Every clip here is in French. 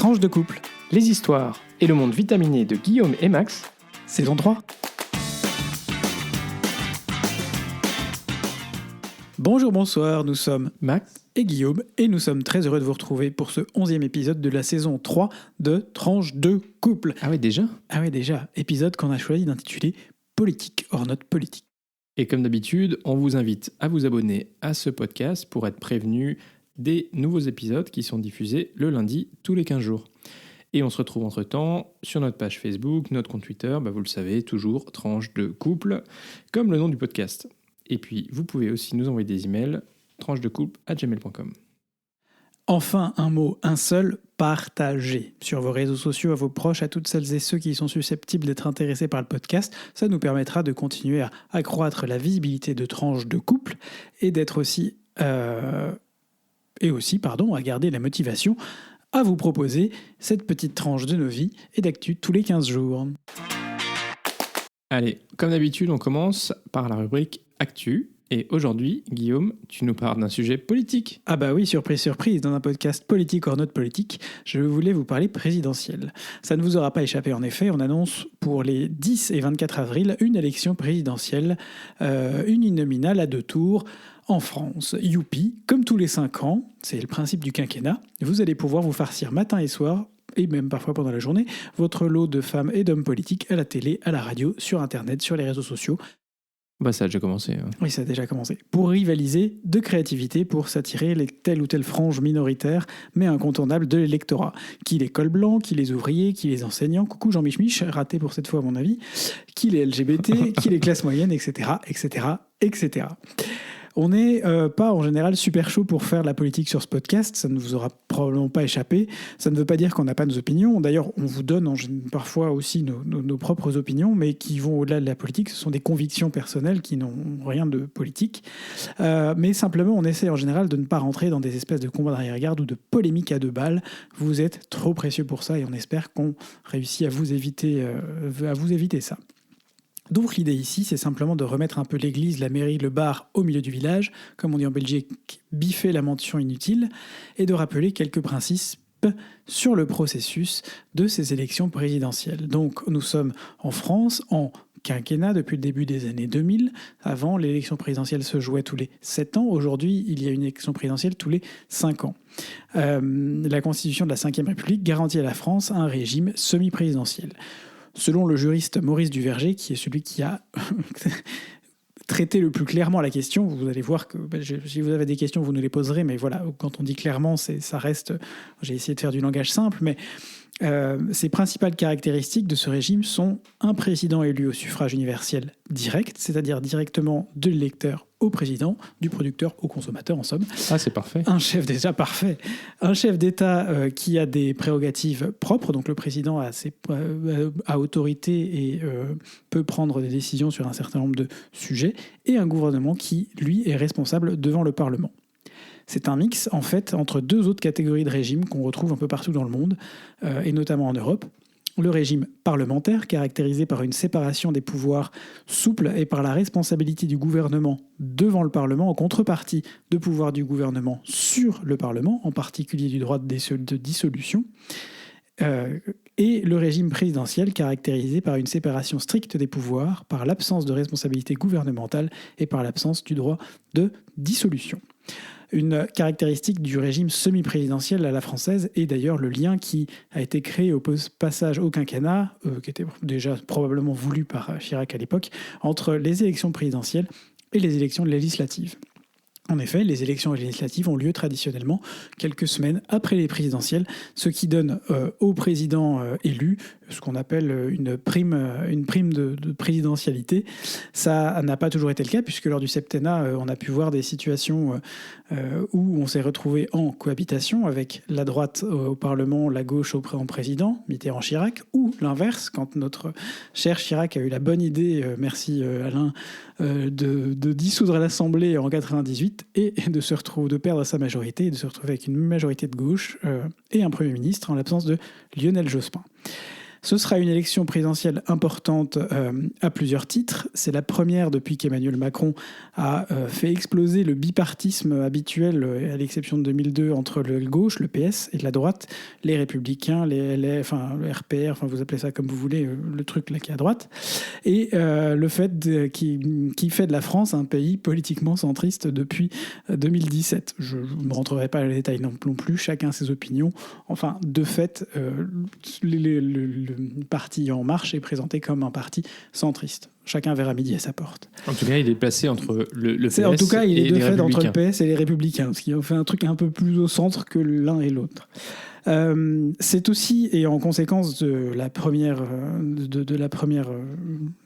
Tranche de couple, les histoires et le monde vitaminé de Guillaume et Max, saison 3. Bonjour, bonsoir, nous sommes Max et Guillaume et nous sommes très heureux de vous retrouver pour ce 11e épisode de la saison 3 de Tranche de couple. Ah ouais, déjà ? Ah ouais, déjà, épisode qu'on a choisi d'intituler Politique hors note politique. Et comme d'habitude, on vous invite à vous abonner à ce podcast pour être prévenu des nouveaux épisodes qui sont diffusés le lundi tous les 15 jours. Et on se retrouve entre-temps sur notre page Facebook, notre compte Twitter, vous le savez, toujours Tranche de couple, comme le nom du podcast. Et puis, vous pouvez aussi nous envoyer des emails, tranchedecouple@gmail.com. Enfin, un mot, un seul, partagez sur vos réseaux sociaux, à vos proches, à toutes celles et ceux qui sont susceptibles d'être intéressés par le podcast. Ça nous permettra de continuer à accroître la visibilité de Tranche de couple et d'être aussi... à garder la motivation à vous proposer cette petite tranche de nos vies et d'actu tous les 15 jours. Allez, comme d'habitude, on commence par la rubrique Actu. Et aujourd'hui, Guillaume, tu nous parles d'un sujet politique. Ah bah oui, surprise, surprise, dans un podcast politique hors note politique, je voulais vous parler présidentielle. Ça ne vous aura pas échappé en effet, on annonce pour les 10 et 24 avril une élection présidentielle uninominale à 2 tours, en France. Youpi, comme tous les 5 ans, c'est le principe du quinquennat, vous allez pouvoir vous farcir matin et soir, et même parfois pendant la journée, votre lot de femmes et d'hommes politiques à la télé, à la radio, sur Internet, sur les réseaux sociaux. Ça a déjà commencé. Hein. Oui, ça a déjà commencé. Pour rivaliser de créativité, pour s'attirer les telle ou telle frange minoritaire, mais incontournable de l'électorat. Qui les cols blancs, qui les ouvriers, qui les enseignants, coucou Jean Mich, raté pour cette fois à mon avis, qui les LGBT, qui les classes moyennes, etc., etc., etc. On n'est pas en général super chaud pour faire de la politique sur ce podcast, ça ne vous aura probablement pas échappé. Ça ne veut pas dire qu'on n'a pas nos opinions. D'ailleurs, on vous donne parfois aussi nos propres opinions, mais qui vont au-delà de la politique. Ce sont des convictions personnelles qui n'ont rien de politique. Mais simplement, on essaie en général de ne pas rentrer dans des espèces de combats d'arrière-garde ou de polémiques à 2 balles. Vous êtes trop précieux pour ça et on espère qu'on réussit à vous éviter ça. Donc l'idée ici, c'est simplement de remettre un peu l'église, la mairie, le bar au milieu du village, comme on dit en Belgique, biffer la mention inutile, et de rappeler quelques principes sur le processus de ces élections présidentielles. Donc nous sommes en France, en quinquennat depuis le début des années 2000. Avant, l'élection présidentielle se jouait tous les 7 ans. Aujourd'hui, il y a une élection présidentielle tous les 5 ans. La Constitution de la Ve République garantit à la France un régime semi-présidentiel. Selon le juriste Maurice Duverger, qui est celui qui a traité le plus clairement la question, vous allez voir que si vous avez des questions, vous nous les poserez, mais voilà, quand on dit clairement, ça reste... J'ai essayé de faire du langage simple, mais ces principales caractéristiques de ce régime sont un président élu au suffrage universel direct, c'est-à-dire directement de l'électeur au président, du producteur au consommateur en somme. Ah, c'est parfait. Un chef d'État parfait. Un chef d'État qui a des prérogatives propres, donc le président a autorité et peut prendre des décisions sur un certain nombre de sujets, et un gouvernement qui, lui, est responsable devant le Parlement. C'est un mix, en fait, entre 2 autres catégories de régimes qu'on retrouve un peu partout dans le monde, et notamment en Europe. Le régime parlementaire, caractérisé par une séparation des pouvoirs souple et par la responsabilité du gouvernement devant le Parlement, en contrepartie de pouvoir du gouvernement sur le Parlement, en particulier du droit de dissolution. Et le régime présidentiel, caractérisé par une séparation stricte des pouvoirs, par l'absence de responsabilité gouvernementale et par l'absence du droit de dissolution. Une caractéristique du régime semi-présidentiel à la française est d'ailleurs le lien qui a été créé au passage au quinquennat, qui était déjà probablement voulu par Chirac à l'époque, entre les élections présidentielles et les élections législatives. En effet, les élections législatives ont lieu traditionnellement quelques semaines après les présidentielles, ce qui donne au président élu ce qu'on appelle une prime de présidentialité. Ça n'a pas toujours été le cas, puisque lors du septennat, on a pu voir des situations où on s'est retrouvé en cohabitation avec la droite au Parlement, la gauche en président, Mitterrand-Chirac, ou l'inverse, quand notre cher Chirac a eu la bonne idée, merci Alain, de dissoudre l'Assemblée en 98 et de perdre sa majorité et de se retrouver avec une majorité de gauche et un Premier ministre en l'absence de Lionel Jospin. Ce sera une élection présidentielle importante à plusieurs titres. C'est la première depuis qu'Emmanuel Macron a fait exploser le bipartisme habituel, à l'exception de 2002, entre le gauche, le PS, et la droite, les Républicains, le RPR, vous appelez ça comme vous voulez, le truc là qui est à droite. Et le fait qui fait de la France un pays politiquement centriste depuis 2017. Je ne rentrerai pas dans les détails non plus, chacun ses opinions. Enfin, de fait, le parti En Marche est présenté comme un parti centriste. Chacun verra midi à sa porte. En tout cas, il est placé entre le PS en tout cas, il est de fait entre le Républicains. PS et les Républicains, ce qui fait un truc un peu plus au centre que l'un et l'autre. C'est aussi, et en conséquence de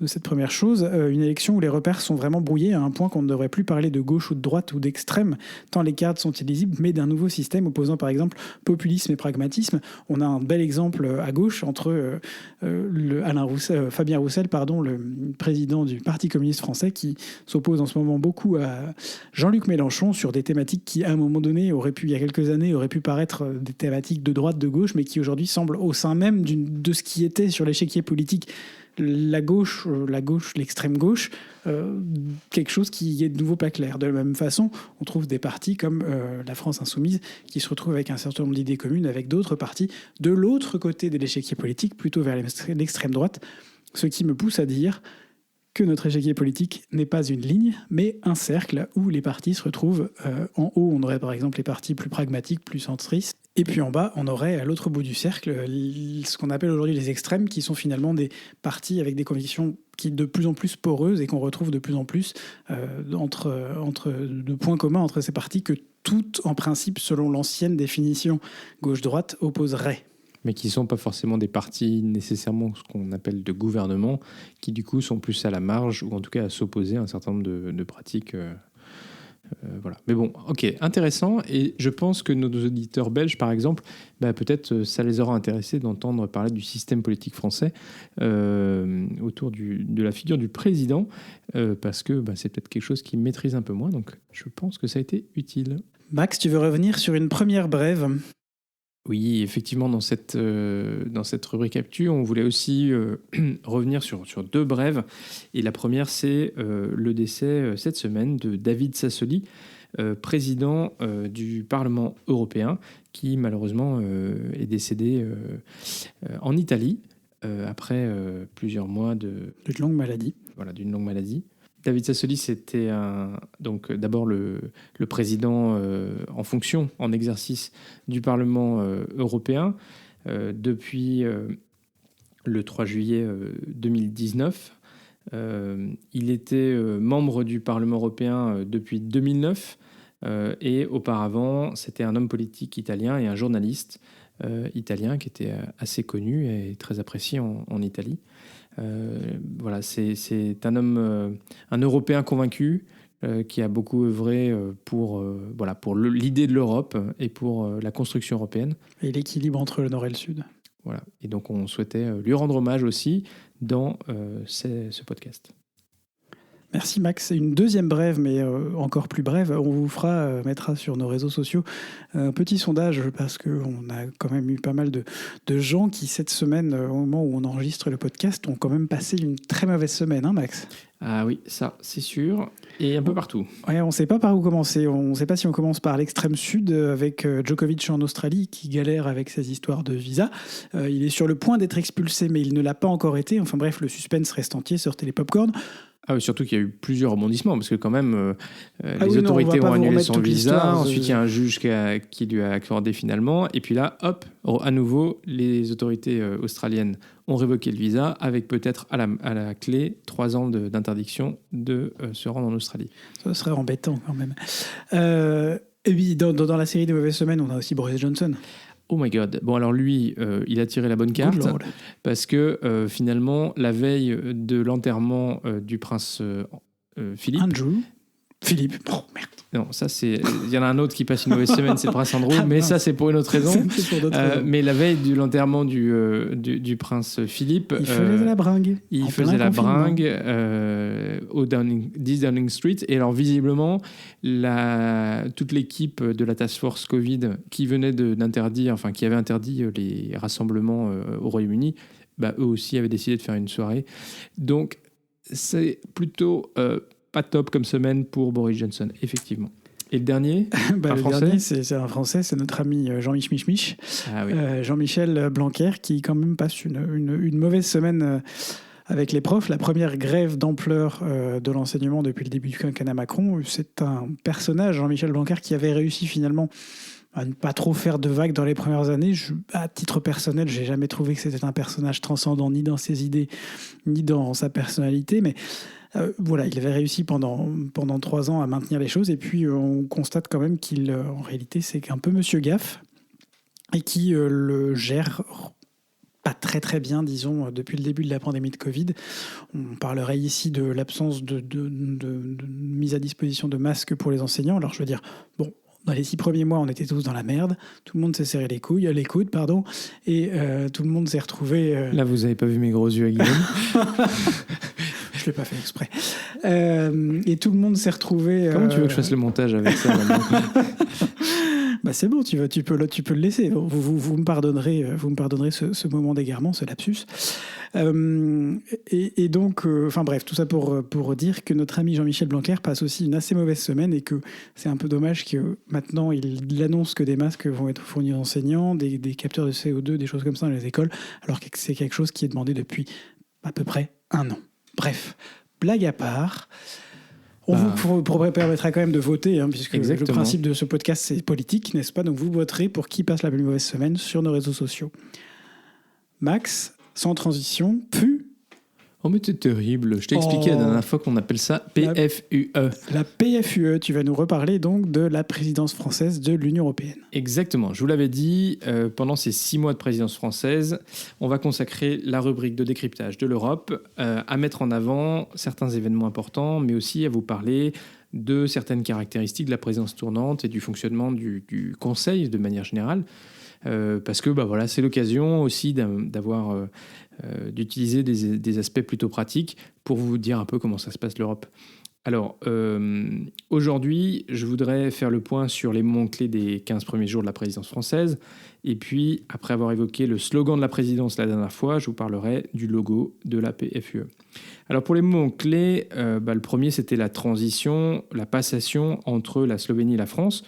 cette première chose, une élection où les repères sont vraiment brouillés à un point qu'on ne devrait plus parler de gauche ou de droite ou d'extrême, tant les cartes sont illisibles, mais d'un nouveau système opposant par exemple populisme et pragmatisme. On a un bel exemple à gauche entre Fabien Roussel, le président du Parti communiste français, qui s'oppose en ce moment beaucoup à Jean-Luc Mélenchon sur des thématiques qui, à un moment donné, il y a quelques années, auraient pu paraître des thématiques de droite, de gauche, mais qui aujourd'hui semblent au sein même de ce qui était sur l'échiquier politique la gauche, l'extrême gauche, quelque chose qui est de nouveau pas clair. De la même façon, on trouve des partis comme la France Insoumise qui se retrouvent avec un certain nombre d'idées communes avec d'autres partis de l'autre côté de l'échiquier politique, plutôt vers l'extrême droite, ce qui me pousse à dire que notre échiquier politique n'est pas une ligne, mais un cercle où les partis se retrouvent. En haut, on aurait par exemple les partis plus pragmatiques, plus centristes, et puis en bas, on aurait à l'autre bout du cercle ce qu'on appelle aujourd'hui les extrêmes, qui sont finalement des partis avec des convictions qui de plus en plus poreuses et qu'on retrouve de plus en plus de points communs entre ces partis que toutes, en principe, selon l'ancienne définition gauche-droite, opposeraient. Mais qui ne sont pas forcément des partis nécessairement ce qu'on appelle de gouvernement, qui du coup sont plus à la marge, ou en tout cas à s'opposer à un certain nombre de pratiques. Voilà. Mais bon, ok, intéressant. Et je pense que nos auditeurs belges, par exemple, peut-être ça les aura intéressés d'entendre parler du système politique français autour de la figure du président, parce que c'est peut-être quelque chose qu'ils maîtrisent un peu moins. Donc je pense que ça a été utile. Max, tu veux revenir sur une première brève ? Oui, effectivement, dans cette rubrique Actu, on voulait aussi revenir sur deux brèves. Et la première, c'est le décès cette semaine de David Sassoli, président du Parlement européen, qui malheureusement est décédé en Italie après plusieurs mois d'une longue maladie. Voilà, d'une longue maladie. David Sassoli, c'était donc d'abord le président en fonction, en exercice du Parlement européen depuis le 3 juillet 2019. Il était membre du Parlement européen depuis 2009 et auparavant, c'était un homme politique italien et un journaliste italien qui était assez connu et très apprécié en Italie. Voilà, c'est un homme, un Européen convaincu qui a beaucoup œuvré pour l'idée de l'Europe et pour la construction européenne. Et l'équilibre entre le Nord et le Sud. Voilà, et donc on souhaitait lui rendre hommage aussi dans ce podcast. Merci Max. Une deuxième brève, mais encore plus brève. On vous mettra sur nos réseaux sociaux un petit sondage parce qu'on a quand même eu pas mal de gens qui, cette semaine, au moment où on enregistre le podcast, ont quand même passé une très mauvaise semaine, hein Max ? Ah oui, ça c'est sûr, et un peu partout. Ouais, on ne sait pas par où commencer. On ne sait pas si on commence par l'extrême sud avec Djokovic en Australie qui galère avec ses histoires de visa. Il est sur le point d'être expulsé, mais il ne l'a pas encore été. Enfin bref, le suspense reste entier, sortez les pop-corn. Ah oui, surtout qu'il y a eu plusieurs rebondissements, parce que quand même, les autorités ont annulé son visa, ensuite il y a un juge qui lui a accordé finalement, et puis là, hop, à nouveau, les autorités australiennes ont révoqué le visa, avec peut-être à la clé 3 ans d'interdiction de se rendre en Australie. Ça serait embêtant quand même. Et puis, dans la série des mauvaises semaines, on a aussi Boris Johnson. Oh my God. Bon, alors lui, il a tiré la bonne carte parce que finalement, la veille de l'enterrement du prince Philippe. Oh, merde. Non, ça c'est... Il y en a un autre qui passe une mauvaise semaine, c'est le prince Andrew, mais ça c'est pour une autre raison. Mais la veille de l'enterrement du prince Philippe... Il faisait la bringue. Il faisait la bringue au 10 Downing Street. Et alors visiblement, toute l'équipe de la Task Force Covid qui venait qui avait interdit les rassemblements au Royaume-Uni, eux aussi avaient décidé de faire une soirée. Donc, c'est plutôt pas top comme semaine pour Boris Johnson, effectivement. Et le dernier, le Français dernier, c'est un Français, c'est notre ami Jean-Mich. Ah oui. Jean-Michel Blanquer, qui quand même passe une mauvaise semaine avec les profs. La première grève d'ampleur de l'enseignement depuis le début du quinquennat Macron. C'est un personnage, Jean-Michel Blanquer, qui avait réussi finalement à ne pas trop faire de vagues dans les premières années. À titre personnel, j'ai jamais trouvé que c'était un personnage transcendant, ni dans ses idées, ni dans sa personnalité, mais voilà, il avait réussi pendant 3 ans à maintenir les choses, et puis on constate quand même qu'il, en réalité, c'est un peu Monsieur Gaffe, et qui le gère pas très très bien, disons, depuis le début de la pandémie de Covid. On parlerait ici de l'absence de mise à disposition de masques pour les enseignants. Alors je veux dire, bon, dans les 6 premiers mois, on était tous dans la merde. Tout le monde s'est serré les coudes, et tout le monde s'est retrouvé... Là, vous n'avez pas vu mes gros yeux à Guillaume. Je ne l'ai pas fait exprès. Et tout le monde s'est retrouvé... Comment tu veux que je fasse le montage avec ça maintenant? C'est bon, tu peux le laisser. Vous me pardonnerez ce moment d'égarement, ce lapsus. Et donc, bref, tout ça pour dire que notre ami Jean-Michel Blanquer passe aussi une assez mauvaise semaine, et que c'est un peu dommage que maintenant il annonce que des masques vont être fournis aux enseignants, des capteurs de CO2, des choses comme ça dans les écoles, alors que c'est quelque chose qui est demandé depuis à peu près 1 an. Bref, blague à part... On vous permettra quand même de voter, puisque Exactement. Le principe de ce podcast, c'est politique, n'est-ce pas? Donc vous voterez pour qui passe la plus mauvaise semaine sur nos réseaux sociaux. Max, sans transition, Oh, mais c'est terrible. Je t'ai expliqué la dernière fois qu'on appelle ça PFUE. La PFUE, tu vas nous reparler donc de la présidence française de l'Union européenne. Exactement. Je vous l'avais dit, pendant ces 6 mois de présidence française, on va consacrer la rubrique de décryptage de l'Europe à mettre en avant certains événements importants, mais aussi à vous parler de certaines caractéristiques de la présidence tournante et du fonctionnement du Conseil de manière générale. Parce que voilà, c'est l'occasion aussi d'utiliser des aspects plutôt pratiques pour vous dire un peu comment ça se passe l'Europe. Alors, aujourd'hui, je voudrais faire le point sur les mots-clés des 15 premiers jours de la présidence française. Et puis, après avoir évoqué le slogan de la présidence la dernière fois, je vous parlerai du logo de la PFUE. Alors, pour les mots-clés, le premier, c'était la transition, la passation entre la Slovénie et la France,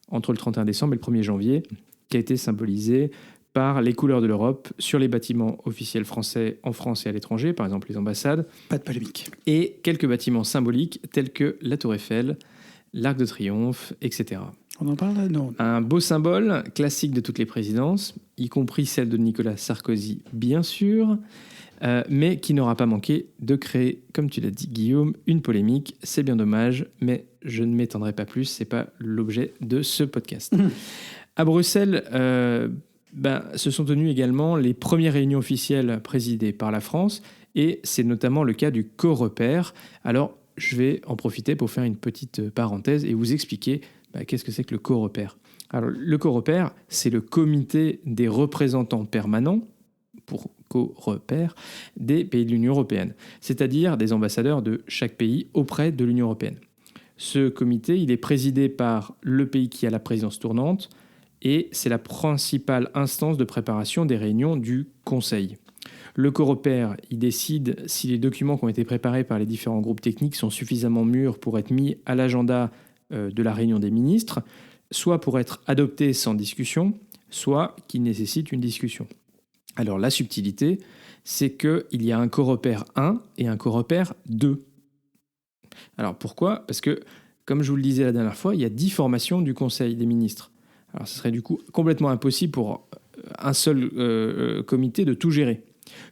entre le 31 décembre et le 1er janvier, qui a été symbolisée par les couleurs de l'Europe sur les bâtiments officiels français en France et à l'étranger, par exemple les ambassades. Pas de polémique. Et quelques bâtiments symboliques tels que la Tour Eiffel, l'Arc de Triomphe, etc. On en parle là? Non. Un beau symbole classique de toutes les présidences, y compris celle de Nicolas Sarkozy, bien sûr, mais qui n'aura pas manqué de créer, comme tu l'as dit Guillaume, une polémique. C'est bien dommage, mais je ne m'étendrai pas plus, c'est pas l'objet de ce podcast. À Bruxelles, se sont tenues également les premières réunions officielles présidées par la France, et c'est notamment le cas du Coreper. Alors, je vais en profiter pour faire une petite parenthèse et vous expliquer qu'est-ce que c'est que le Coreper. Alors, le Coreper, c'est le comité des représentants permanents, pour Coreper, des pays de l'Union européenne, c'est-à-dire des ambassadeurs de chaque pays auprès de l'Union européenne. Ce comité, il est présidé par le pays qui a la présidence tournante, et c'est la principale instance de préparation des réunions du Conseil. Le Coreper, il décide si les documents qui ont été préparés par les différents groupes techniques sont suffisamment mûrs pour être mis à l'agenda de la réunion des ministres, soit pour être adoptés sans discussion, soit qui nécessitent une discussion. Alors la subtilité, c'est qu'il y a un Coreper 1 et un Coreper 2. Alors pourquoi? Parce que, comme je vous le disais la dernière fois, il y a 10 formations du Conseil des ministres. Alors, ce serait du coup complètement impossible pour un seul comité de tout gérer.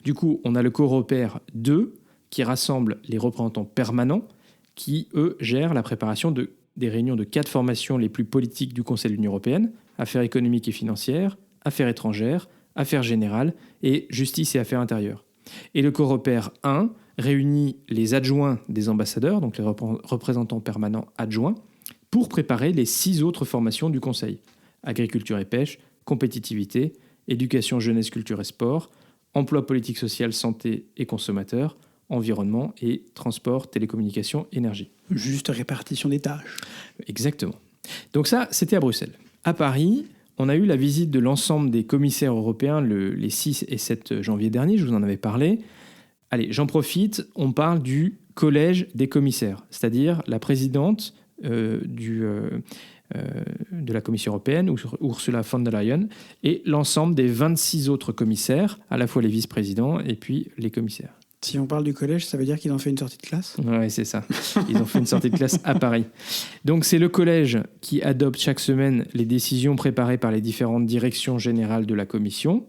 Du coup, on a le Coreper 2 qui rassemble les représentants permanents qui, eux, gèrent la préparation des réunions de 4 formations les plus politiques du Conseil de l'Union européenne, affaires économiques et financières, affaires étrangères, affaires générales et justice et affaires intérieures. Et le Coreper 1 réunit les adjoints des ambassadeurs, donc les représentants permanents adjoints, pour préparer les 6 autres formations du Conseil. Agriculture et pêche, compétitivité, éducation, jeunesse, culture et sport, emploi, politique sociale, santé et consommateurs, environnement et transport, télécommunications, énergie. Juste répartition des tâches. Exactement. Donc ça, c'était à Bruxelles. À Paris, on a eu la visite de l'ensemble des commissaires européens les 6 et 7 janvier dernier, je vous en avais parlé. Allez, j'en profite, on parle du collège des commissaires, c'est-à-dire la présidente de la Commission européenne, Ursula von der Leyen, et l'ensemble des 26 autres commissaires, à la fois les vice-présidents et puis les commissaires. Si on parle du collège, ça veut dire qu'ils ont fait une sortie de classe ? Oui, c'est ça. Ils ont fait une sortie de classe à Paris. Donc, c'est le collège qui adopte chaque semaine les décisions préparées par les différentes directions générales de la Commission,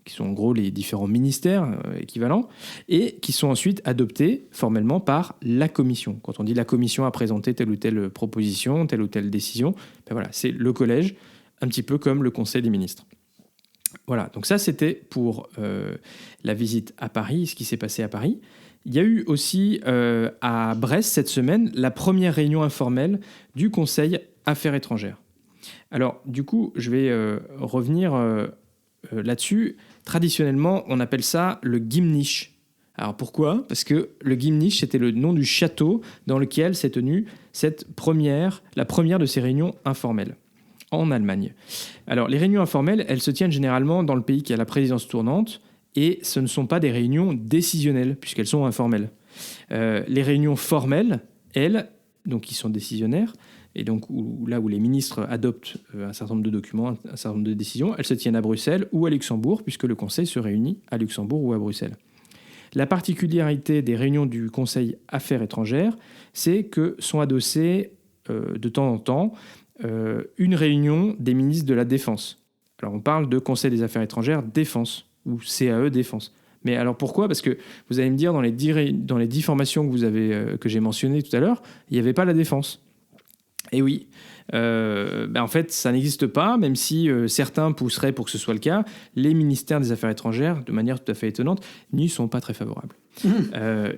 qui sont en gros les différents ministères équivalents, et qui sont ensuite adoptés formellement par la Commission. Quand on dit la Commission a présenté telle ou telle proposition, telle ou telle décision, ben voilà, c'est le collège, un petit peu comme le Conseil des ministres. Voilà, donc ça c'était pour la visite à Paris, ce qui s'est passé à Paris. Il y a eu aussi à Brest cette semaine la première réunion informelle du Conseil Affaires étrangères. Alors du coup, je vais revenir là-dessus. Traditionnellement, on appelle ça le Gimnich. Alors pourquoi ? Parce que le Gimnich, c'était le nom du château dans lequel s'est tenue la première de ces réunions informelles en Allemagne. Alors, les réunions informelles, elles se tiennent généralement dans le pays qui a la présidence tournante, et ce ne sont pas des réunions décisionnelles, puisqu'elles sont informelles. Les réunions formelles, elles, donc qui sont décisionnaires, et donc là où les ministres adoptent un certain nombre de documents, un certain nombre de décisions, elles se tiennent à Bruxelles ou à Luxembourg, puisque le Conseil se réunit à Luxembourg ou à Bruxelles. La particularité des réunions du Conseil Affaires étrangères, c'est que sont adossées de temps en temps une réunion des ministres de la Défense. Alors on parle de Conseil des Affaires étrangères Défense, ou CAE Défense. Mais alors pourquoi ? Parce que vous allez me dire, dans les 10 formations que j'ai mentionnées tout à l'heure, il n'y avait pas la Défense. Et oui, en fait, ça n'existe pas, même si certains pousseraient pour que ce soit le cas. Les ministères des Affaires étrangères, de manière tout à fait étonnante, n'y sont pas très favorables.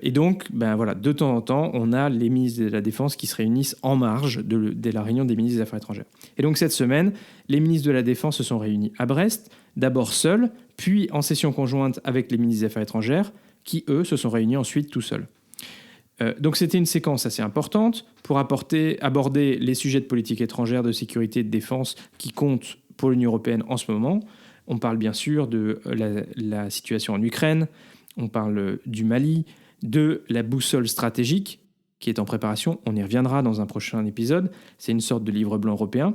Et donc, voilà, de temps en temps, on a les ministres de la Défense qui se réunissent en marge de la réunion des ministres des Affaires étrangères. Et donc, cette semaine, les ministres de la Défense se sont réunis à Brest, d'abord seuls, puis en session conjointe avec les ministres des Affaires étrangères, qui, eux, se sont réunis ensuite tout seuls. Donc c'était une séquence assez importante pour aborder les sujets de politique étrangère, de sécurité et de défense qui comptent pour l'Union européenne en ce moment. On parle bien sûr de la situation en Ukraine, on parle du Mali, de la boussole stratégique qui est en préparation, on y reviendra dans un prochain épisode, c'est une sorte de livre blanc européen.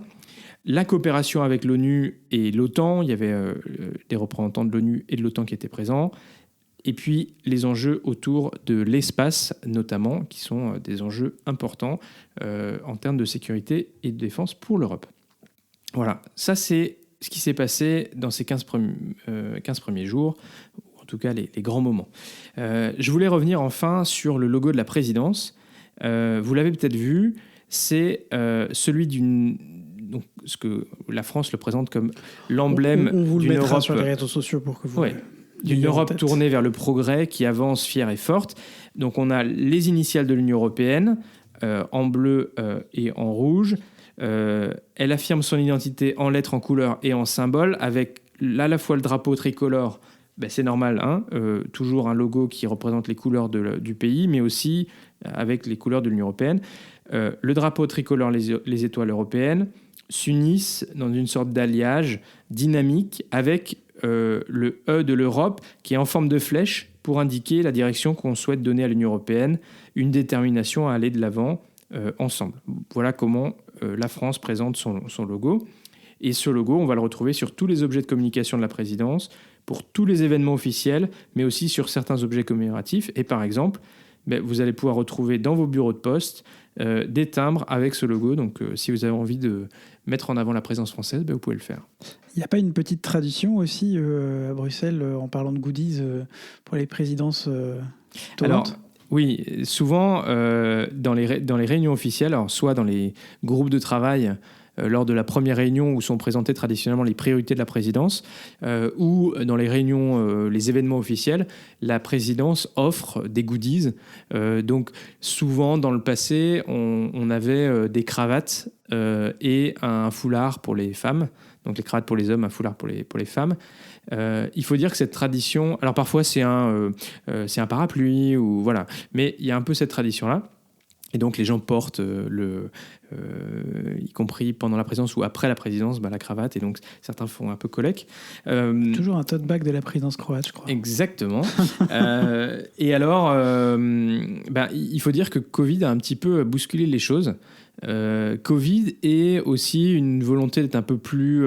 La coopération avec l'ONU et l'OTAN, il y avait des représentants de l'ONU et de l'OTAN qui étaient présents. Et puis les enjeux autour de l'espace, notamment, qui sont des enjeux importants en termes de sécurité et de défense pour l'Europe. Voilà, ça c'est ce qui s'est passé dans ces 15 premiers jours, ou en tout cas les grands moments. Je voulais revenir enfin sur le logo de la présidence. Vous l'avez peut-être vu, c'est celui donc, ce que la France le présente comme l'emblème on vous le d'une mettra Europe sur les réseaux sociaux pour que vous... Ouais. D'une Europe tournée vers le progrès, qui avance fière et forte. Donc on a les initiales de l'Union européenne, en bleu et en rouge. Elle affirme son identité en lettres, en couleurs et en symboles, avec à la fois le drapeau tricolore, c'est normal, hein, toujours un logo qui représente les couleurs du pays, mais aussi avec les couleurs de l'Union européenne. Le drapeau tricolore, les étoiles européennes, s'unissent dans une sorte d'alliage dynamique avec le E de l'Europe qui est en forme de flèche pour indiquer la direction qu'on souhaite donner à l'Union européenne, une détermination à aller de l'avant ensemble. Voilà comment la France présente son logo. Et ce logo, on va le retrouver sur tous les objets de communication de la présidence, pour tous les événements officiels, mais aussi sur certains objets commémoratifs. Et par exemple, vous allez pouvoir retrouver dans vos bureaux de poste des timbres avec ce logo. Donc si vous avez envie de mettre en avant la présence française, vous pouvez le faire. Il n'y a pas une petite tradition aussi à Bruxelles, en parlant de goodies, pour les présidences tournantes ? Alors, oui, souvent dans les réunions officielles, alors soit dans les groupes de travail, lors de la première réunion où sont présentées traditionnellement les priorités de la présidence, ou dans les réunions, les événements officiels, la présidence offre des goodies. Donc souvent dans le passé, on avait des cravates et un foulard pour les femmes. Donc les cravates pour les hommes, un foulard pour les femmes. Il faut dire que cette tradition, alors parfois c'est un parapluie, ou voilà, mais il y a un peu cette tradition-là. Et donc les gens portent y compris pendant la présidence ou après la présidence, la cravate, et donc certains font un peu collègue. Toujours un tote bag de la présidence croate, je crois. Exactement. Et alors, il faut dire que Covid a un petit peu bousculé les choses. Covid et aussi une volonté d'être un peu plus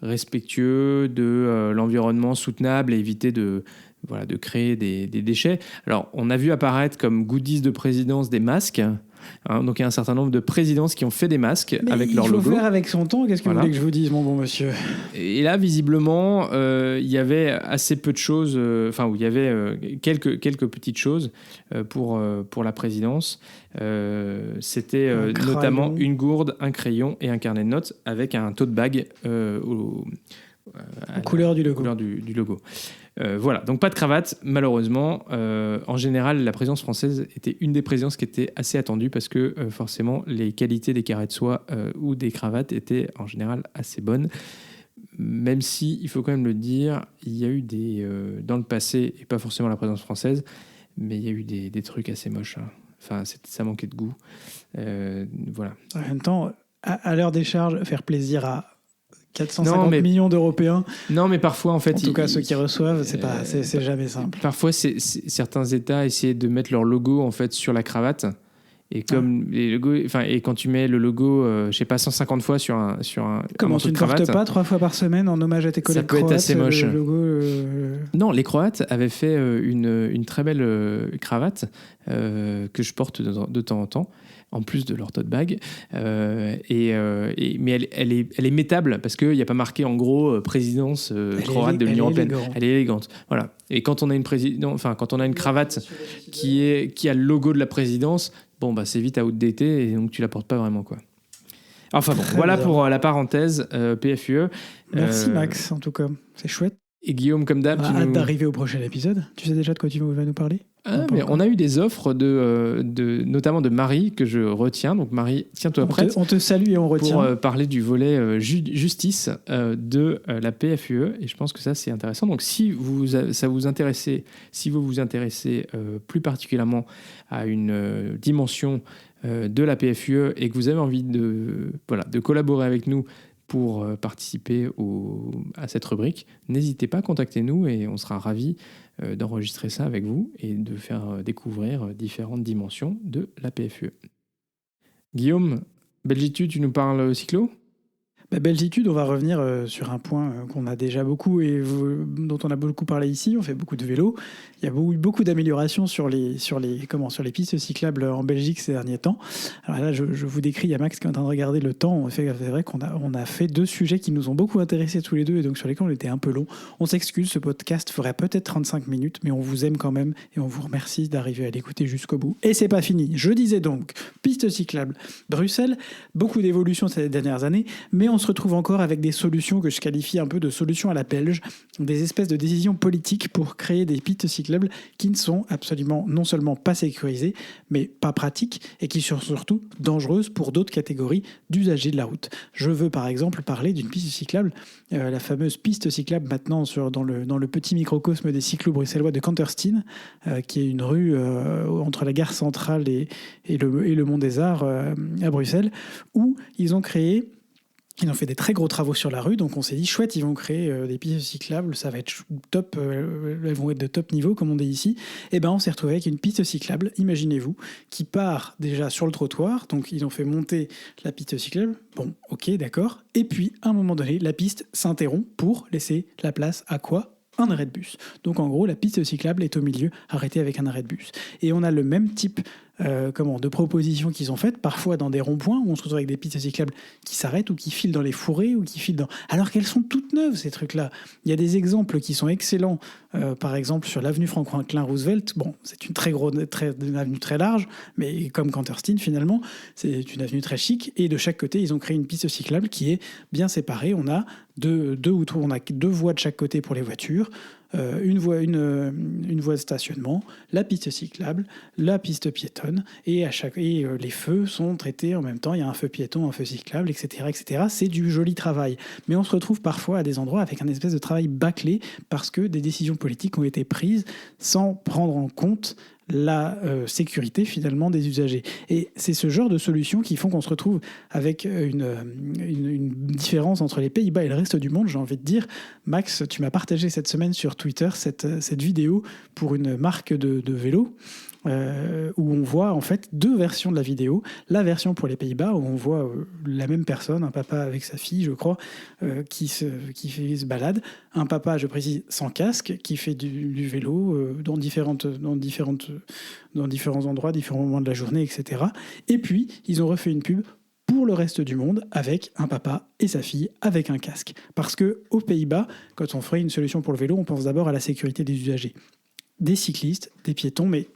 respectueux de l'environnement soutenable et éviter de créer des déchets. Alors, on a vu apparaître comme goodies de présidence des masques. Donc, il y a un certain nombre de présidences qui ont fait des masques avec leur logo. Il faut faire avec son temps. Qu'est-ce que vous voulez que je vous dise, mon bon monsieur ? Et là, visiblement, il y avait assez peu de choses, où il y avait quelques petites choses pour la présidence. C'était notamment une gourde, un crayon et un carnet de notes avec un tote bag aux couleurs du logo. Couleur du logo. Voilà, donc pas de cravate, malheureusement. En général, la présidence française était une des présidences qui était assez attendue parce que forcément, les qualités des carrés de soie ou des cravates étaient en général assez bonnes. Même si, il faut quand même le dire, il y a eu dans le passé, et pas forcément la présidence française, mais il y a eu des trucs assez moches. Enfin, ça manquait de goût. Voilà. En même temps, à l'heure des charges, faire plaisir à 450 millions d'Européens. Non, mais parfois, en fait... En tout cas, ceux qui reçoivent, c'est jamais simple. Parfois, certains États essaient de mettre leur logo, en fait, sur la cravate. Et comme les logos... et quand tu mets le logo, 150 fois sur un Comment, tu ne portes pas 3 fois par semaine en hommage à tes collègues croates ? Ça peut être assez moche. Le logo, Non, les Croates avaient fait une très belle cravate que je porte de temps en temps, en plus de leur tote bag. Mais elle est métable parce qu'il n'y a pas marqué en gros présidence croate de l'Union européenne. Elle est élégante. Voilà. Et quand on a une cravate qui a le logo de la présidence, c'est vite outdaté et donc tu la portes pas vraiment, quoi. Enfin bon, voilà pour la parenthèse PFUE. Merci Max, en tout cas, c'est chouette. Et Guillaume, comme d'hab, hâte d'arriver au prochain épisode. Tu sais déjà de quoi tu vas nous parler ? Mais on a eu des offres notamment de Marie que je retiens. Donc Marie, tiens-toi prête. On te salue et on retient. Pour parler du volet justice de la PFUE. Et je pense que ça, c'est intéressant. Donc si vous vous intéressez plus particulièrement à une dimension de la PFUE et que vous avez envie de collaborer avec nous pour participer à cette rubrique, n'hésitez pas, contactez-nous et on sera ravis d'enregistrer ça avec vous et de faire découvrir différentes dimensions de la PFUE. Guillaume, Belgitude, tu nous parles cyclo ? Belgitude, on va revenir sur un point qu'on a déjà beaucoup et dont on a beaucoup parlé ici. On fait beaucoup de vélo. Il y a beaucoup d'améliorations sur les pistes cyclables en Belgique ces derniers temps. Alors là, je vous décris, il y a Max qui est en train de regarder le temps. C'est vrai qu'on a fait 2 sujets qui nous ont beaucoup intéressés tous les deux et donc sur lesquels on était un peu long. On s'excuse, ce podcast ferait peut-être 35 minutes, mais on vous aime quand même et on vous remercie d'arriver à l'écouter jusqu'au bout. Et c'est pas fini. Je disais donc, piste cyclable Bruxelles, beaucoup d'évolutions ces dernières années, mais on se retrouve encore avec des solutions que je qualifie un peu de solutions à la belge, des espèces de décisions politiques pour créer des pistes cyclables qui ne sont absolument non seulement pas sécurisées, mais pas pratiques et qui sont surtout dangereuses pour d'autres catégories d'usagers de la route. Je veux par exemple parler d'une piste cyclable, la fameuse piste cyclable maintenant dans le petit microcosme des cyclos bruxellois de Kanterstein, qui est une rue entre la gare centrale et le Mont des Arts à Bruxelles, où ils ont fait des très gros travaux sur la rue, donc on s'est dit, chouette, ils vont créer des pistes cyclables, ça va être top, elles vont être de top niveau, comme on dit ici. Et on s'est retrouvé avec une piste cyclable, imaginez-vous, qui part déjà sur le trottoir, donc ils ont fait monter la piste cyclable, bon, ok, d'accord, et puis, à un moment donné, la piste s'interrompt pour laisser la place à quoi ? Un arrêt de bus. Donc en gros, la piste cyclable est au milieu, arrêtée avec un arrêt de bus. Et on a le même type de propositions qu'ils ont faites, parfois dans des ronds-points, où on se retrouve avec des pistes cyclables qui s'arrêtent ou qui filent dans les fourrés ou qui filent dans... Alors qu'elles sont toutes neuves, ces trucs-là. Il y a des exemples qui sont excellents, par exemple sur l'avenue Franklin Roosevelt. Bon, c'est une une avenue très large, mais comme Kanterstein finalement, c'est une avenue très chic. Et de chaque côté, ils ont créé une piste cyclable qui est bien séparée. On a deux voies de chaque côté pour les voitures, une voie de stationnement, la piste cyclable, la piste piétonne, et les feux sont traités en même temps. Il y a un feu piéton, un feu cyclable, etc., etc. C'est du joli travail. Mais on se retrouve parfois à des endroits avec un espèce de travail bâclé parce que des décisions politiques ont été prises sans prendre en compte la sécurité finalement des usagers. Et c'est ce genre de solutions qui font qu'on se retrouve avec une différence entre les Pays-Bas et le reste du monde. J'ai envie de dire, Max, tu m'as partagé cette semaine sur Twitter cette vidéo pour une marque de vélo. Où on voit en fait deux versions de la vidéo. La version pour les Pays-Bas où on voit la même personne, un papa avec sa fille, je crois, qui se balade. Un papa, je précise, sans casque, qui fait du vélo dans différents endroits, différents moments de la journée, etc. Et puis, ils ont refait une pub pour le reste du monde avec un papa et sa fille avec un casque. Parce qu'aux Pays-Bas, quand on ferait une solution pour le vélo, on pense d'abord à la sécurité des usagers. Des cyclistes, des piétons, mais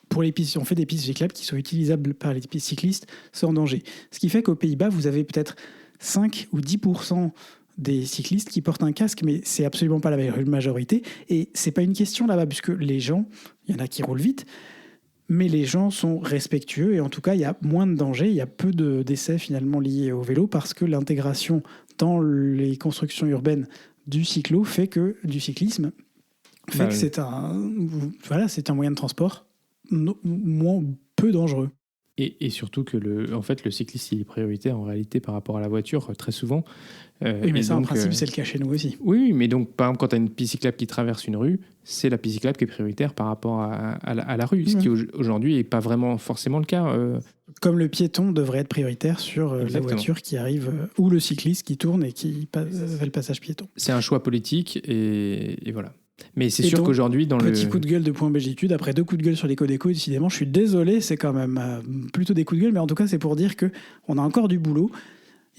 pour les pistes, on fait des pistes cyclables qui sont utilisables par les pistes cyclistes sans danger. Ce qui fait qu'aux Pays-Bas, vous avez peut-être 5 ou 10% des cyclistes qui portent un casque, mais c'est absolument pas la majorité. Et c'est pas une question là-bas, puisque les gens, il y en a qui roulent vite, mais les gens sont respectueux et en tout cas, il y a moins de danger, il y a peu d'essais finalement liés au vélo parce que l'intégration dans les constructions urbaines du cyclisme fait que c'est un moyen de transport moins peu dangereux. Et surtout que le cycliste il est prioritaire en réalité par rapport à la voiture très souvent. Oui, mais ça donc, en principe c'est le cas chez nous aussi. Oui, mais donc par exemple quand tu as une piste cyclable qui traverse une rue, c'est la piste cyclable qui est prioritaire par rapport à la rue, ce qui aujourd'hui n'est pas vraiment forcément le cas. Comme le piéton devrait être prioritaire sur la voiture qui arrive, ou le cycliste qui tourne et qui fait le passage piéton. C'est un choix politique et voilà. Mais c'est sûr qu'aujourd'hui, coup de gueule de Point Belgitude, après 2 coups de gueule sur l'éco-déco, décidément, je suis désolé, c'est quand même plutôt des coups de gueule, mais en tout cas, c'est pour dire qu'on a encore du boulot.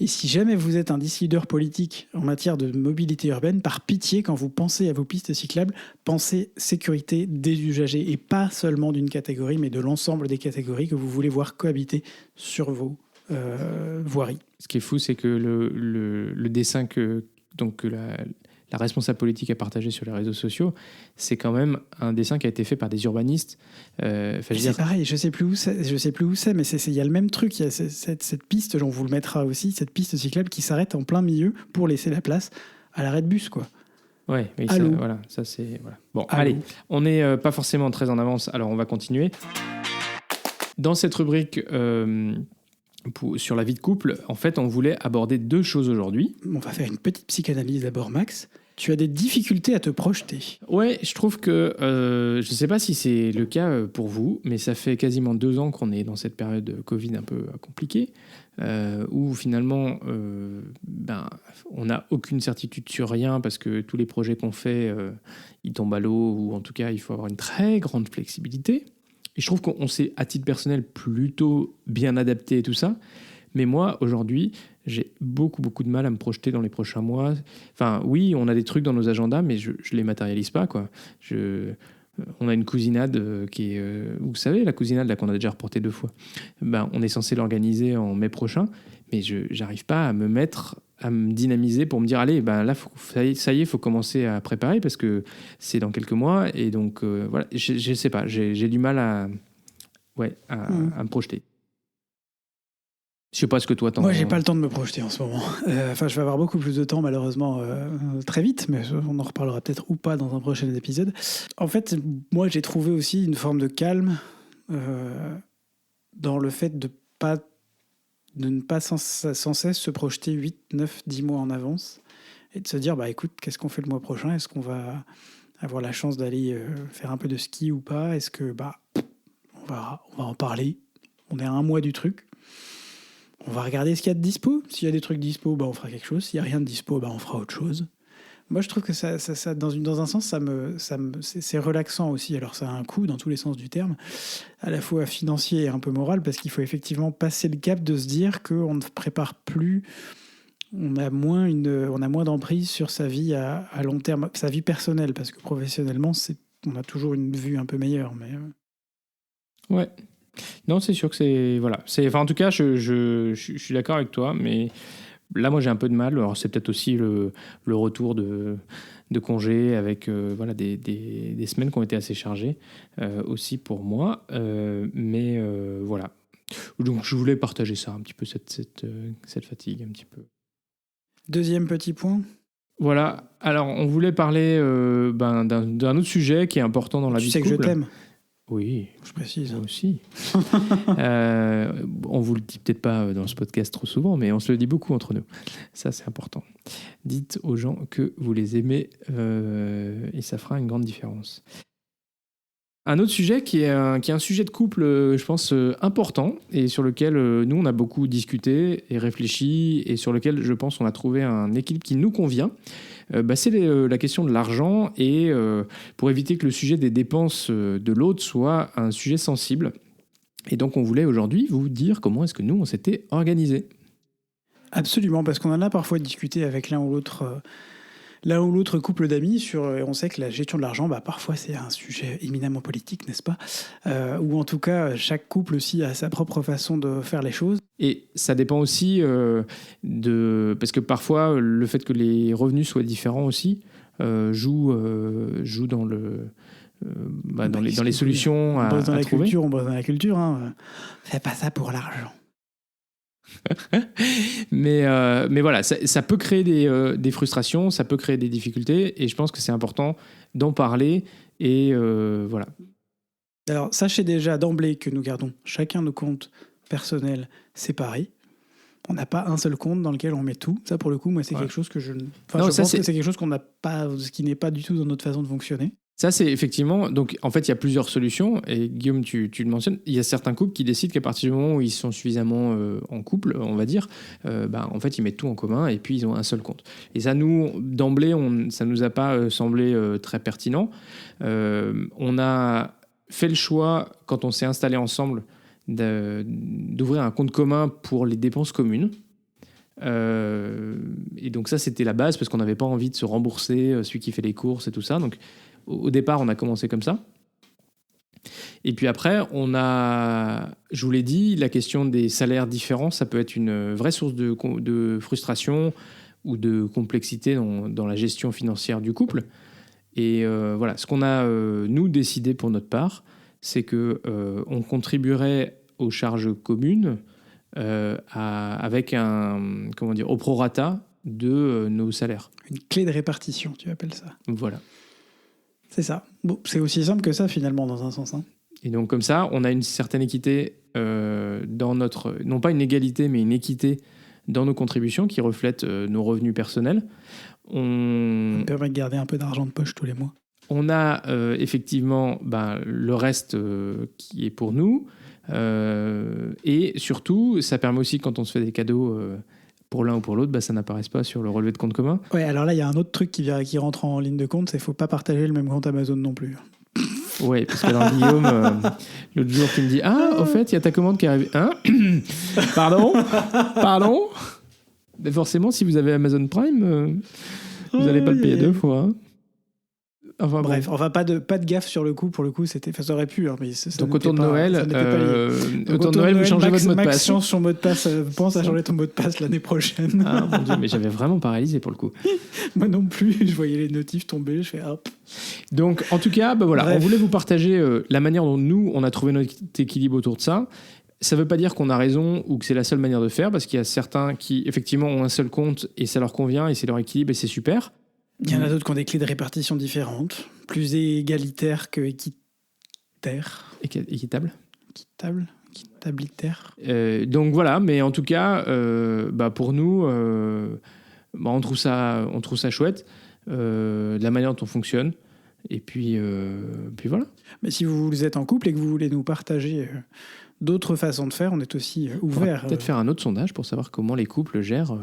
Et si jamais vous êtes un décideur politique en matière de mobilité urbaine, par pitié, quand vous pensez à vos pistes cyclables, pensez sécurité des usagers, et pas seulement d'une catégorie, mais de l'ensemble des catégories que vous voulez voir cohabiter sur vos voiries. Ce qui est fou, c'est que le dessin que la responsable politique a partagé sur les réseaux sociaux, c'est quand même un dessin qui a été fait par des urbanistes. C'est pareil, je sais plus où c'est, mais il y a le même truc. Il y a cette piste, on vous le mettra aussi, cette piste cyclable qui s'arrête en plein milieu pour laisser la place à l'arrêt de bus, quoi. Ouais, oui, ça c'est voilà. Bon, allez, on n'est pas forcément très en avance, alors on va continuer. Dans cette rubrique sur la vie de couple, en fait, on voulait aborder 2 choses aujourd'hui. On va faire une petite psychanalyse d'abord, Max. Tu as des difficultés à te projeter. Ouais, je trouve que, je ne sais pas si c'est le cas pour vous, mais ça fait quasiment 2 ans qu'on est dans cette période de Covid un peu compliquée, où finalement, on n'a aucune certitude sur rien parce que tous les projets qu'on fait, ils tombent à l'eau, ou en tout cas, il faut avoir une très grande flexibilité. Et je trouve qu'on s'est, à titre personnel, plutôt bien adapté et tout ça. Mais moi, aujourd'hui, j'ai beaucoup de mal à me projeter dans les prochains mois. Enfin, oui, on a des trucs dans nos agendas, mais je les matérialise pas, quoi. On a une cousinade qui est... vous savez, la cousinade là, qu'on a déjà reportée 2 fois. On est censé l'organiser en mai prochain, mais je n'arrive pas à me dynamiser pour me dire, allez, là, ça y est, il faut commencer à préparer parce que c'est dans quelques mois. Et donc, voilà, je sais pas, j'ai du mal à me projeter. Je sais pas ce que toi t'en... Moi, j'ai pas le temps de me projeter en ce moment. Je vais avoir beaucoup plus de temps, malheureusement, très vite, mais on en reparlera peut-être ou pas dans un prochain épisode. En fait, moi, j'ai trouvé aussi une forme de calme dans le fait de ne pas sans cesse se projeter 8, 9, 10 mois en avance et de se dire, écoute, qu'est-ce qu'on fait le mois prochain ? Est-ce qu'on va avoir la chance d'aller faire un peu de ski ou pas ? Est-ce que, on va en parler. On est à 1 mois du truc. On va regarder ce qu'il y a de dispo. S'il y a des trucs dispo, on fera quelque chose. S'il n'y a rien de dispo, on fera autre chose. Moi, je trouve que ça dans un sens, c'est relaxant aussi. Alors, ça a un coût dans tous les sens du terme, à la fois financier et un peu moral, parce qu'il faut effectivement passer le cap de se dire qu'on ne prépare plus, on a moins d'emprise sur sa vie à long terme, sa vie personnelle, parce que professionnellement, on a toujours une vue un peu meilleure. Mais... Ouais. Non, c'est sûr que c'est... Voilà. En tout cas, je suis d'accord avec toi, mais là, moi, j'ai un peu de mal. Alors, c'est peut-être aussi le retour de congé avec des semaines qui ont été assez chargées aussi pour moi. Mais voilà. Donc, je voulais partager ça un petit peu, cette fatigue un petit peu. Deuxième petit point. Voilà. Alors, on voulait parler d'un autre sujet qui est important dans la vie de couple. Tu sais que je t'aime. Oui, Je précise. moi aussi. On vous le dit peut-être pas dans ce podcast trop souvent, mais on se le dit beaucoup entre nous. Ça, c'est important. Dites aux gens que vous les aimez et ça fera une grande différence. Un autre sujet qui est un sujet de couple, je pense, important et sur lequel nous, on a beaucoup discuté et réfléchi et sur lequel, je pense, on a trouvé un équilibre qui nous convient. C'est la question de l'argent et pour éviter que le sujet des dépenses de l'autre soit un sujet sensible. Et donc, on voulait aujourd'hui vous dire comment est-ce que nous, on s'était organisés. Absolument, parce qu'on en a parfois discuté avec l'un ou l'autre couple d'amis sur. On sait que la gestion de l'argent, parfois c'est un sujet éminemment politique, n'est-ce pas ? Ou en tout cas, chaque couple aussi a sa propre façon de faire les choses. Et ça dépend aussi parce que parfois, le fait que les revenus soient différents aussi joue dans les solutions à trouver. On bosse dans la culture. Hein. Fais pas ça pour l'argent. mais voilà, ça peut créer des frustrations, ça peut créer des difficultés, et je pense que c'est important d'en parler. Et voilà. Alors, sachez déjà d'emblée que nous gardons chacun nos comptes personnels séparés. On n'a pas un seul compte dans lequel on met tout. Ça, pour le coup, moi, c'est quelque chose que je pense que c'est quelque chose qu'on n'a pas, ce qui n'est pas du tout dans notre façon de fonctionner. Ça, c'est effectivement... Donc, en fait, il y a plusieurs solutions. Et Guillaume, tu le mentionnes. Il y a certains couples qui décident qu'à partir du moment où ils sont suffisamment en couple, on va dire, en fait, ils mettent tout en commun et puis ils ont un seul compte. Et ça, nous, d'emblée, ça ne nous a pas semblé très pertinent. On a fait le choix, quand on s'est installé ensemble, d'ouvrir un compte commun pour les dépenses communes. Et donc ça, c'était la base parce qu'on n'avait pas envie de se rembourser celui qui fait les courses et tout ça. Donc, au départ, on a commencé comme ça. Et puis après, je vous l'ai dit, la question des salaires différents, ça peut être une vraie source de frustration ou de complexité dans la gestion financière du couple. Et voilà, ce qu'on a, nous, décidé pour notre part, c'est qu'on contribuerait aux charges communes avec au prorata de nos salaires. Une clé de répartition, tu appelles ça. Voilà. C'est ça. Bon, c'est aussi simple que ça, finalement, dans un sens. Hein. Et donc, comme ça, on a une certaine équité dans notre... Non pas une égalité, mais une équité dans nos contributions qui reflètent nos revenus personnels. Ça me permet de garder un peu d'argent de poche tous les mois. On a effectivement le reste qui est pour nous. Et surtout, ça permet aussi, quand on se fait des cadeaux... pour l'un ou pour l'autre, ça n'apparaisse pas sur le relevé de compte commun. Ouais, alors là, il y a un autre truc qui rentre en ligne de compte, c'est qu'il ne faut pas partager le même compte Amazon non plus. Oui, parce que alors Guillaume, l'autre jour, tu me dis « Ah, au fait, il y a ta commande qui est arrivée. Hein » Pardon. Mais forcément, si vous avez Amazon Prime, vous n'allez pas le payer deux fois. Hein. Enfin, bref, pas de gaffe sur le coup. Pour le coup, ça aurait pu. Hein, mais ça donc, autour de Noël, vous changez votre mot de passe. Max change son mot de passe. Pense à changer ton mot de passe l'année prochaine. Ah, mon Dieu, mais j'avais vraiment paralysé pour le coup. Moi non plus. Je voyais les notifs tomber. Je fais hop. Donc, en tout cas, voilà, on voulait vous partager la manière dont nous, on a trouvé notre équilibre autour de ça. Ça ne veut pas dire qu'on a raison ou que c'est la seule manière de faire, parce qu'il y a certains qui, effectivement, ont un seul compte et ça leur convient et c'est leur équilibre et c'est super. Il y en a d'autres qui ont des clés de répartition différentes, plus égalitaires que équitaires. Équitabilitaires. Donc voilà, mais en tout cas, pour nous, on trouve ça chouette, de la manière dont on fonctionne. Et puis voilà. Mais si vous êtes en couple et que vous voulez nous partager d'autres façons de faire, on est aussi ouvert. On va peut-être faire un autre sondage pour savoir comment les couples gèrent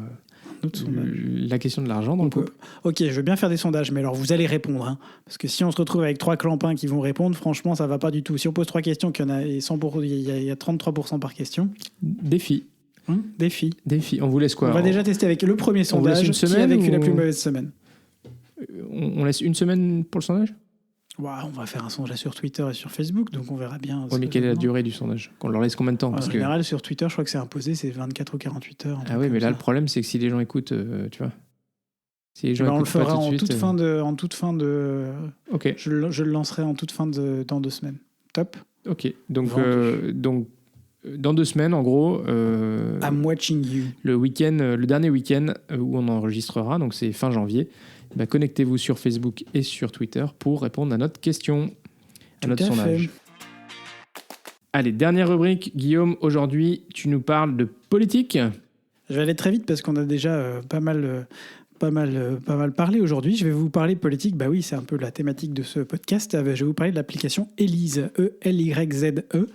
la question de l'argent dans le couple. Ok, je veux bien faire des sondages, mais alors vous allez répondre. Hein, parce que si on se retrouve avec 3 clampins qui vont répondre, franchement, ça va pas du tout. Si on pose 3 questions, il y a 33% par question. Défi. Défi. On vous laisse quoi ? On va déjà tester avec le premier sondage, qui a vécu la plus mauvaise semaine. On laisse une semaine pour le sondage ? On va faire un sondage sur Twitter et sur Facebook, donc on verra bien. Oui, mais quelle est la durée du sondage ? Qu'on leur laisse combien de temps ? En général, sur Twitter, je crois que c'est imposé, c'est 24 ou 48 heures. Ah oui, mais là, le problème, c'est que si les gens écoutent, tu vois. Si les gens on le fera en toute fin de. Ok. Je le lancerai en toute fin dans 2 semaines. Top. Ok. Donc dans 2 semaines, en gros. I'm watching you. Le dernier week-end où on enregistrera, donc c'est fin janvier. Connectez-vous sur Facebook et sur Twitter pour répondre à notre question, à notre sondage. Allez, dernière rubrique. Guillaume, aujourd'hui, tu nous parles de politique. Je vais aller très vite parce qu'on a déjà pas mal parlé aujourd'hui. Je vais vous parler de politique. Bah oui, c'est un peu la thématique de ce podcast. Je vais vous parler de l'application Elyze, E-L-Y-Z-E.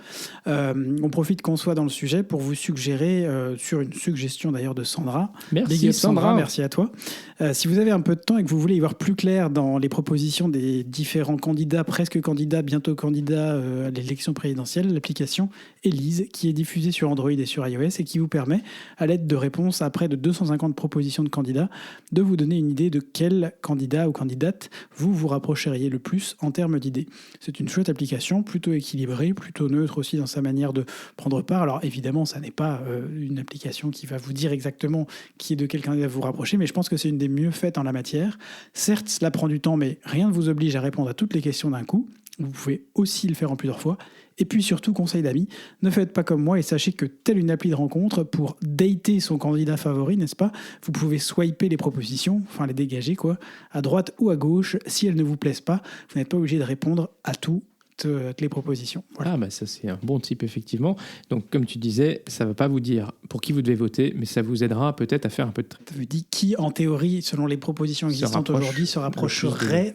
On profite qu'on soit dans le sujet pour vous suggérer, sur une suggestion d'ailleurs de Sandra. Merci Big up Sandra. Merci à toi. Si vous avez un peu de temps et que vous voulez y voir plus clair dans les propositions des différents candidats, presque candidats, bientôt candidats à l'élection présidentielle, l'application Elyze, qui est diffusée sur Android et sur iOS et qui vous permet, à l'aide de réponses à près de 250 propositions de candidats, de vous donner une idée de quel candidat ou candidate vous vous rapprocheriez le plus en termes d'idées. C'est une chouette application, plutôt équilibrée, plutôt neutre aussi dans sa manière de prendre part. Alors évidemment, ça n'est pas une application qui va vous dire exactement qui est de quel candidat vous rapprocher, mais je pense que c'est une des mieux faites en la matière. Certes, cela prend du temps, mais rien ne vous oblige à répondre à toutes les questions d'un coup. Vous pouvez aussi le faire en plusieurs fois. Et puis surtout, conseil d'amis, ne faites pas comme moi et sachez que telle une appli de rencontre, pour dater son candidat favori, n'est-ce pas, vous pouvez swiper les propositions, enfin les dégager quoi, à droite ou à gauche. Si elles ne vous plaisent pas, vous n'êtes pas obligé de répondre à toutes les propositions. Voilà. Ah bah ça c'est un bon type effectivement. Donc comme tu disais, ça ne va pas vous dire pour qui vous devez voter, mais ça vous aidera peut-être à faire un peu de tri. Ça vous dit qui, en théorie, selon les propositions existantes aujourd'hui, se rapprocherait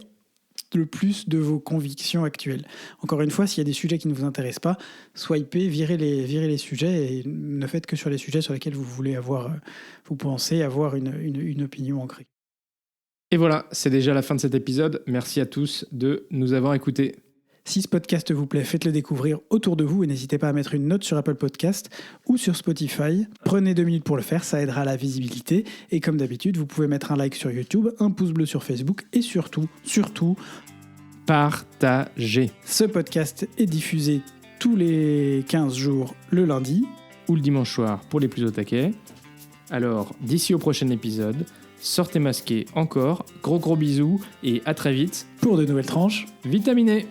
le plus de vos convictions actuelles. Encore une fois, s'il y a des sujets qui ne vous intéressent pas, swipez, virez les sujets et ne faites que sur les sujets sur lesquels vous pensez avoir une opinion ancrée. Et voilà, c'est déjà la fin de cet épisode. Merci à tous de nous avoir écoutés. Si ce podcast vous plaît, faites-le découvrir autour de vous et n'hésitez pas à mettre une note sur Apple Podcast ou sur Spotify. Prenez 2 minutes pour le faire, ça aidera à la visibilité. Et comme d'habitude, vous pouvez mettre un like sur YouTube, un pouce bleu sur Facebook et surtout, partagez. Ce podcast est diffusé tous les 15 jours le lundi. Ou le dimanche soir pour les plus au taquet. Alors, d'ici au prochain épisode, sortez masqués encore. Gros bisous et à très vite pour de nouvelles tranches vitaminées.